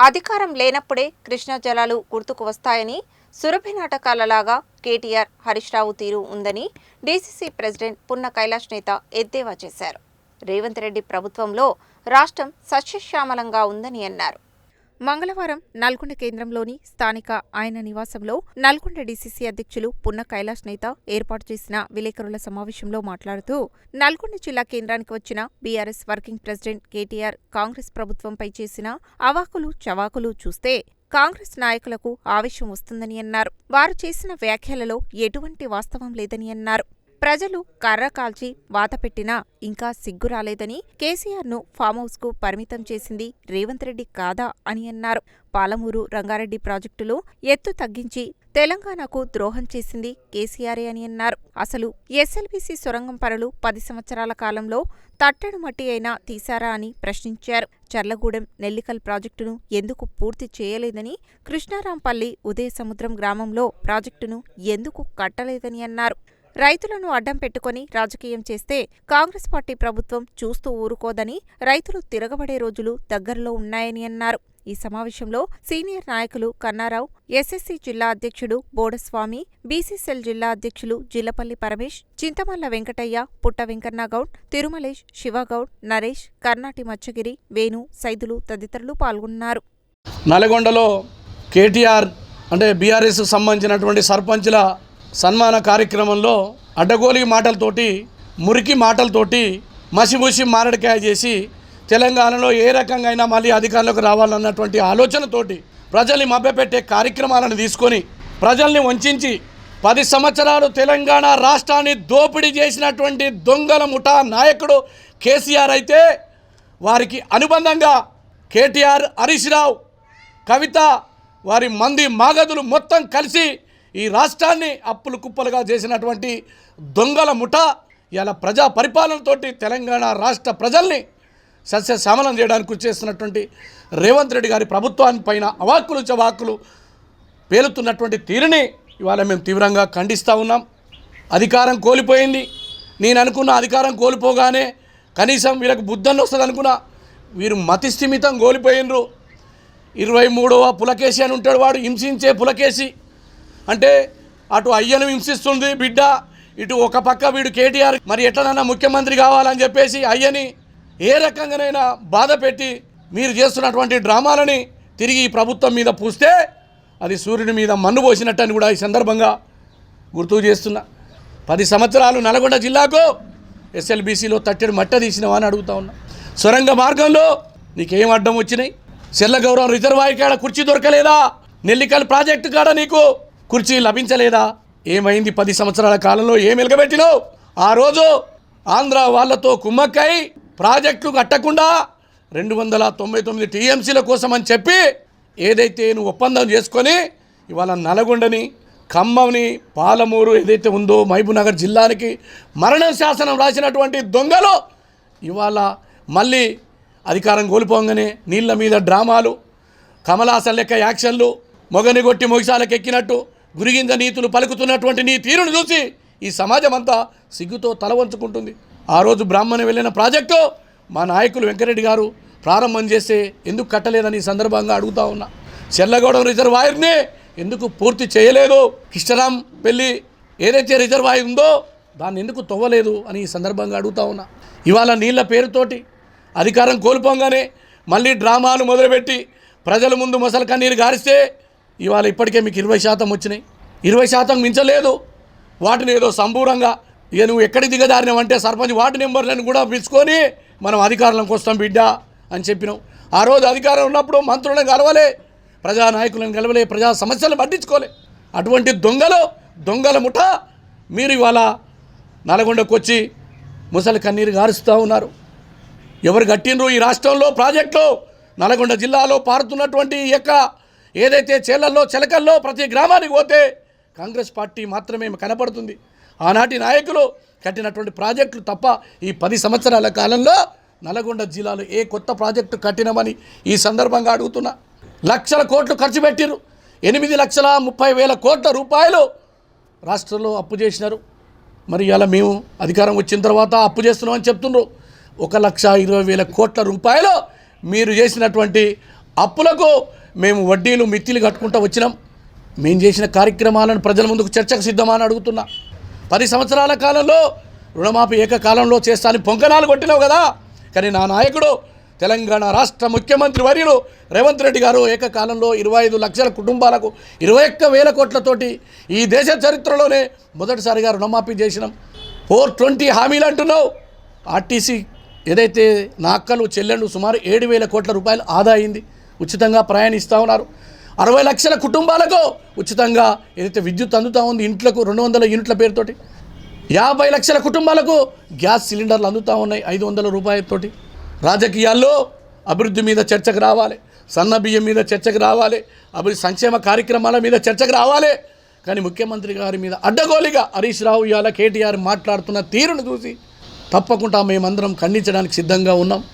అధికారం లేనప్పుడే కృష్ణా జలాలు గుర్తుకు వస్తాయని, సురభి నాటకాలలాగా కేటీఆర్, హరీష్ రావు తీరు ఉందని డీసీసీ ప్రెసిడెంట్ పున్న కైలాష్ నేత ఎద్దేవా చేశారు. రేవంత్ రెడ్డి ప్రభుత్వంలో రాష్ట్రం సస్యశ్యామలంగా ఉందని అన్నారు. మంగళవారం నల్గొండ కేంద్రంలోని స్థానిక ఆయన నివాసంలో నల్గొండ డీసీసీ అధ్యక్షులు పున్న కైలాష్ నేత ఏర్పాటు చేసిన విలేకరుల సమావేశంలో మాట్లాడుతూ, నల్గొండ జిల్లా కేంద్రానికి వచ్చిన BRS working president KTR Congress ప్రభుత్వంపై చేసిన అవాకులు చవాకులు చూస్తే కాంగ్రెస్ నాయకులకు ఆవేశం వస్తుందని అన్నారు. వారు చేసిన వ్యాఖ్యలలో ఎటువంటి వాస్తవం లేదని అన్నారు. ప్రజలు కర్ర కాల్చి వాత పెట్టినా ఇంకా సిగ్గు రాలేదని, కేసీఆర్ను ఫామ్హౌస్కు పరిమితం చేసింది రేవంత్ రెడ్డి కాదా అని అన్నారు. పాలమూరు రంగారెడ్డి ప్రాజెక్టులో ఎత్తు తగ్గించి తెలంగాణకు ద్రోహం చేసింది కేసీఆరే అని అన్నారు. అసలు ఎస్ఎల్బీసీ సొరంగం పనులు 10 సంవత్సరాల కాలంలో తట్టడు మట్టి అయినా తీశారా అని ప్రశ్నించారు. చర్లగూడెం నెల్లికల్ ప్రాజెక్టును ఎందుకు పూర్తి చేయలేదని, కృష్ణారాంపల్లి ఉదయసముద్రం గ్రామంలో ప్రాజెక్టును ఎందుకు కట్టలేదని అన్నారు. రైతులను అడ్డం పెట్టుకుని రాజకీయం చేస్తే కాంగ్రెస్ పార్టీ ప్రభుత్వం చూస్తూ ఊరుకోదని, రైతులు తిరగబడే రోజులు దగ్గరలో ఉన్నాయని అన్నారు. ఈ సమావేశంలో సీనియర్ నాయకులు కన్నారావు, ఎస్ఎస్సీ జిల్లా అధ్యక్షుడు బోడస్వామి, బీసీసీఎల్ జిల్లా అధ్యక్షులు జిల్లపల్లి పరమేష్, చింతమల్ల వెంకటయ్య, పుట్ట వెంకన్నగౌడ్, తిరుమలేష్, శివగౌడ్, నరేష్, కర్నాటి మచ్చగిరి, వేణు, సైదులు తదితరులు పాల్గొన్నారు. నల్గొండలో కేటీఆర్ అంటే బీఆర్ఎస్ సంబంధించినటువంటి సర్పంచుల సన్మాన కార్యక్రమంలో అడ్డగోలి మాటలతోటి, మురికి మాటలతోటి మసిమూసి మారడికాయ చేసి తెలంగాణలో ఏ రకంగా అయినా మళ్ళీ అధికారంలోకి రావాలన్నటువంటి ఆలోచనతోటి ప్రజల్ని మభ్యపెట్టే కార్యక్రమాలను తీసుకొని ప్రజల్ని వంచి 10 సంవత్సరాలు తెలంగాణ రాష్ట్రాన్ని దోపిడీ చేసినటువంటి దొంగల ముఠా నాయకుడు కేసీఆర్ అయితే, వారికి అనుబంధంగా కేటీఆర్, హరీష్ రావు, కవిత, వారి మంది మాగదులు మొత్తం కలిసి ఈ రాష్ట్రాన్ని అప్పులు కుప్పలుగా చేసినటువంటి దొంగల ముఠా ఇలా ప్రజా పరిపాలనతోటి తెలంగాణ రాష్ట్ర ప్రజల్ని సస్యశ్యామలం చేయడానికి కృషి చేస్తున్నటువంటి రేవంత్ రెడ్డి గారి ప్రభుత్వాన్ని పైన అవాక్కులు చవాకులు పేలుతున్నటువంటి తీరుని ఇవాళ మేము తీవ్రంగా ఖండిస్తూ ఉన్నాం. అధికారం కోల్పోయింది. నేను అనుకున్న అధికారం కోల్పోగానే కనీసం వీళ్ళకి బుద్ధన్న వస్తుంది అనుకున్నా. వీరు మతిస్థిమితం కోల్పోయినరు. 23వ పులకేసి అని ఉంటాడు, వాడు హింసించే పులకేసి. అంటే అటు అయ్యను హింసిస్తుంది బిడ్డ, ఇటు ఒక పక్క వీడు కేటీఆర్ మరి ఎట్లనన్నా ముఖ్యమంత్రి కావాలని చెప్పేసి అయ్యని ఏ రకంగానైనా బాధ పెట్టి మీరు చేస్తున్నటువంటి డ్రామాలని తిరిగి ఈ ప్రభుత్వం మీద పూస్తే అది సూర్యుని మీద మన్ను పోసినట్టని కూడా ఈ సందర్భంగా గుర్తు చేస్తున్నా. 10 సంవత్సరాలు నల్గొండ జిల్లాకు ఎస్ఎల్బీసీలో తట్టెడు మట్ట తీసినవా అని అడుగుతా ఉన్నా. సొరంగ మార్గంలో నీకేం అడ్డం వచ్చినాయి? చెల్లగౌరవం రిజర్వాయర్ కాడ కుర్చీ దొరకలేదా? నెల్లికల్ ప్రాజెక్టు కాడ నీకు కుర్చీ లభించలేదా? ఏమైంది 10 సంవత్సరాల కాలంలో ఏం వెలగబెట్టినావు? ఆ రోజు ఆంధ్ర వాళ్లతో కుమ్మక్కై ప్రాజెక్టు కట్టకుండా 299 టీఎంసీల కోసం అని చెప్పి ఏదైతే నువ్వు ఒప్పందం చేసుకొని ఇవాళ నల్గొండని, ఖమ్మంని, పాలమూరు ఏదైతే ఉందో మహబూబ్నగర్ జిల్లానికి మరణ శాసనం రాసినటువంటి దొంగలు ఇవాళ మళ్ళీ అధికారం కోల్పోగానే నీళ్ళ మీద డ్రామాలు, కమలాసన్ లెక్క యాక్షన్లు, మొగని కొట్టి మొగిసాలకు ఎక్కినట్టు గురిగింజ నీతులు పలుకుతున్నటువంటి నీ తీరును చూసి ఈ సమాజం అంతా సిగ్గుతో తల వంచుకుంటుంది. ఆ రోజు బ్రాహ్మణి వెళ్ళిన ప్రాజెక్టు మా నాయకులు వెంకరెడ్డి గారు ప్రారంభం చేస్తే ఎందుకు కట్టలేదని ఈ సందర్భంగా అడుగుతా ఉన్నా. చెల్లగౌడం రిజర్వాయర్ని ఎందుకు పూర్తి చేయలేదు? కిష్టరాం పెళ్ళి ఏదైతే రిజర్వాయర్ ఉందో దాన్ని ఎందుకు తవ్వలేదు అని ఈ సందర్భంగా అడుగుతా ఉన్నా. ఇవాళ నీళ్ల పేరుతోటి అధికారం కోల్పోగానే మళ్ళీ డ్రామాలు మొదలుపెట్టి ప్రజల ముందు మొసలు కన్నీరు గారిస్తే ఇవాళ ఇప్పటికే మీకు 20% వచ్చినాయి. 20% మించలేదు. వాటిని ఏదో సంపూర్ణంగా ఇక నువ్వు ఎక్కడికి దిగదారినావంటే సర్పంచ్ వార్డు నెంబర్లను కూడా పిలుచుకొని మనం అధికారంలోకి వస్తాం బిడ్డ అని చెప్పినావు. ఆ రోజు అధికారం ఉన్నప్పుడు మంత్రులను కలవలే, ప్రజానాయకులను కలవలే, ప్రజా సమస్యలను పట్టించుకోలే. అటువంటి దొంగల ముఠ మీరు ఇవాళ నల్గొండకు వచ్చి ముసలి కన్నీరు గారుస్తూ ఉన్నారు. ఎవరు కట్టినరు ఈ రాష్ట్రంలో ప్రాజెక్టులు? నల్గొండ జిల్లాలో పారుతున్నటువంటి ఏదైతే చేలల్లో చెలకల్లో ప్రతి గ్రామానికి పోతే కాంగ్రెస్ పార్టీ మాత్రమే కనపడుతుంది. ఆనాటి నాయకులు కట్టినటువంటి ప్రాజెక్టులు తప్ప ఈ 10 సంవత్సరాల కాలంలో నల్గొండ జిల్లాలో ఏ కొత్త ప్రాజెక్టు కట్టినామని ఈ సందర్భంగా అడుగుతున్నా. లక్షల కోట్లు ఖర్చు పెట్టిరు. 8,30,000 కోట్ల రూపాయలు రాష్ట్రంలో అప్పు చేసినారు. మరి ఇలా మేము అధికారం వచ్చిన తర్వాత అప్పు చేస్తున్నామని చెప్తున్నారు. 1,20,000 కోట్ల రూపాయలు మీరు చేసినటువంటి అప్పులకు మేము వడ్డీలు మిత్తిలు కట్టుకుంటూ వచ్చినాం. మేము చేసిన కార్యక్రమాలను ప్రజల ముందుకు చర్చకు సిద్ధమని అడుగుతున్నా. 10 సంవత్సరాల కాలంలో రుణమాఫీ ఏకకాలంలో చేస్తానని పొంకనాలు కొట్టినావు కదా. కానీ నా నాయకుడు తెలంగాణ రాష్ట్ర ముఖ్యమంత్రి వర్యులు రేవంత్ రెడ్డి గారు ఏకకాలంలో 25 లక్షల కుటుంబాలకు 21,000 కోట్లతోటి ఈ దేశ చరిత్రలోనే మొదటిసారిగా రుణమాఫీ చేసినాం. 420 హామీలు అంటున్నావు. ఆర్టీసీ ఏదైతే నా అక్కలు చెల్లెళ్ళు సుమారు 7,000 కోట్ల రూపాయలు ఆదా అయింది. ఉచితంగా ప్రయాణిస్తూ ఉన్నారు. 60 లక్షల కుటుంబాలకు ఉచితంగా ఏదైతే విద్యుత్ అందుతూ ఉంది, ఇంట్లకు 200 యూనిట్ల పేరుతోటి 50 లక్షల కుటుంబాలకు గ్యాస్ సిలిండర్లు అందుతూ ఉన్నాయి 500 రూపాయలతోటి. రాజకీయాల్లో అభివృద్ధి మీద చర్చకు రావాలి, సన్న బియ్యం మీద చర్చకు రావాలి, అభివృద్ధి సంక్షేమ కార్యక్రమాల మీద చర్చకు రావాలి. కానీ ముఖ్యమంత్రి గారి మీద అడ్డగోలిగా హరీష్ రావు ఇవాళ కేటీఆర్ మాట్లాడుతున్న తీరును చూసి తప్పకుండా మేమందరం ఖండించడానికి సిద్ధంగా ఉన్నాం.